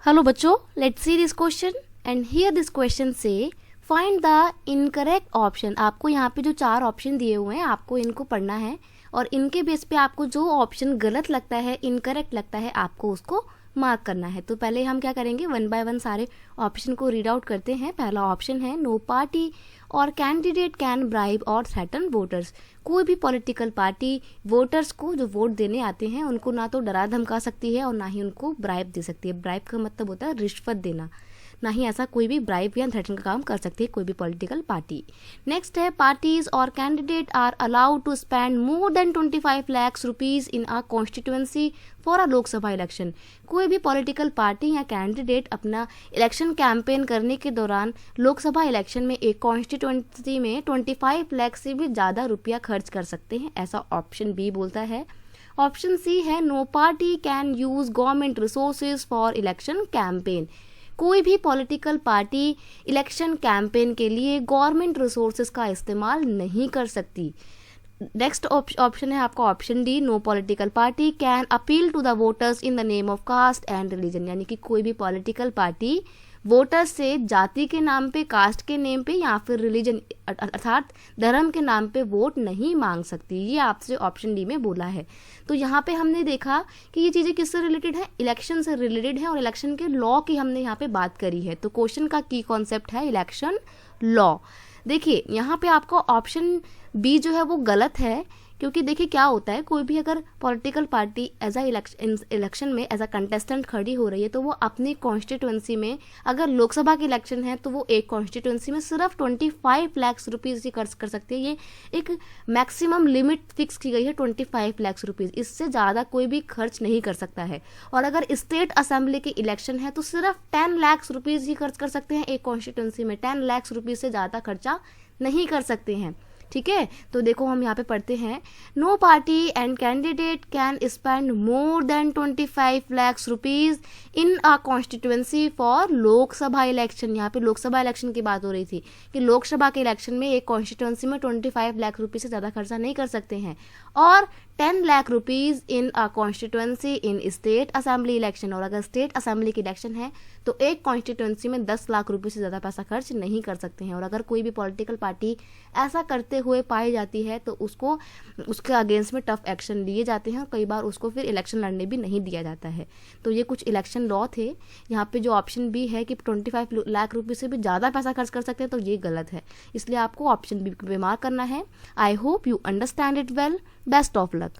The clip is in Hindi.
हेलो बच्चों, let's see this question and here this question से फाइंड द इनकरेक्ट ऑप्शन। आपको यहाँ पे जो 4 ऑप्शन दिए हुए हैं आपको इनको पढ़ना है और इनके बेस पे आपको जो ऑप्शन गलत लगता है, इनकरेक्ट लगता है, आपको उसको मार्क करना है। तो पहले हम क्या करेंगे, 1 बाय 1 सारे ऑप्शन को रीड आउट करते हैं। पहला ऑप्शन है नो पार्टी और कैंडिडेट कैन ब्राइब और थ्रेटन वोटर्स। कोई भी पॉलिटिकल पार्टी वोटर्स को जो वोट देने आते हैं उनको ना तो डरा धमका सकती है और ना ही उनको ब्राइब दे सकती है। ब्राइब का मतलब होता है रिश्वत देना, ना ही ऐसा कोई भी ब्राइब या थ्रेटन का काम कर सकती है कोई भी पॉलिटिकल पार्टी। नेक्स्ट है पार्टीज और candidate are allowed to spend more than 25 lakhs rupees in a constituency for a Lok Sabha election. कोई भी पॉलिटिकल पार्टी या कैंडिडेट अपना इलेक्शन कैंपेन करने के दौरान लोकसभा इलेक्शन में एक कॉन्स्टिट्यूएंसी में 25 लाख से भी ज़्यादा रुपया खर्च कर सकते हैं, ऐसा ऑप्शन बी बोलता है। ऑप्शन सी है no party can use government resources for election campaign. कोई भी पॉलिटिकल पार्टी इलेक्शन कैंपेन के लिए गवर्नमेंट रिसोर्सेज का इस्तेमाल नहीं कर सकती। नेक्स्ट ऑप्शन है आपका option D, no political party can appeal to the voters in the name of caste and religion. यानी कि कोई भी पॉलिटिकल पार्टी वोटर्स से जाति के नाम पे, कास्ट के नेम पे या फिर रिलीजन अर्थात धर्म के नाम पे वोट नहीं मांग सकती। ये आपसे ऑप्शन डी में बोला है। तो यहाँ पे हमने देखा कि ये चीज़ें किससे रिलेटेड है, इलेक्शन से रिलेटेड है और इलेक्शन के लॉ की हमने यहाँ पे बात करी है। तो क्वेश्चन का की कॉन्सेप्ट है इलेक्शन लॉ। देखिए यहाँ पे आपका ऑप्शन बी जो है वो गलत है, क्योंकि देखिए क्या होता है, कोई भी अगर political party as a election में एज अ कंटेस्टेंट खड़ी हो रही है तो वो अपनी कॉन्स्टिट्यूएंसी में, अगर लोकसभा के इलेक्शन है तो वो एक कॉन्स्टिट्यूएंसी में सिर्फ 25 लाख रुपीज़ ही खर्च कर सकती है। ये एक मैक्सिमम लिमिट फिक्स की गई है 25 लाख रुपीज़, इससे ज़्यादा कोई भी खर्च नहीं कर सकता है। और अगर स्टेट असेंबली के इलेक्शन है तो सिर्फ 10 लाख रुपीज़ ही खर्च कर सकते हैं एक कॉन्स्टिट्यूएंसी में, 10 लाख रुपीज़ से ज़्यादा खर्चा नहीं कर सकते हैं। ठीक है, तो देखो हम यहाँ पे पढ़ते हैं no party and candidate can spend more than 25 lakh rupees in a constituency for Lok Sabha election. यहाँ पे लोकसभा इलेक्शन की बात हो रही थी कि लोकसभा के इलेक्शन में एक कॉन्स्टिट्यूएंसी में 25 लाख रुपीज से ज़्यादा खर्चा नहीं कर सकते हैं, और 10 lakh rupees in a constituency in state assembly election. और अगर स्टेट असेंबली की इलेक्शन है तो एक कॉन्स्टिट्यूएंसी में 10 लाख रुपए से ज़्यादा पैसा खर्च नहीं कर सकते हैं। और अगर कोई भी पॉलिटिकल पार्टी ऐसा करते हुए पाई जाती है तो उसको उसके अगेंस्ट में टफ एक्शन लिए जाते हैं और कई बार उसको फिर इलेक्शन लड़ने भी नहीं दिया जाता है। तो ये कुछ इलेक्शन लॉ थे। यहाँ पे जो ऑप्शन बी है कि 25 लाख रुपए से भी ज़्यादा पैसा खर्च कर सकते हैं, तो ये गलत है, इसलिए आपको ऑप्शन बी पे मार्क करना है। I hope you understand it well. Best of luck.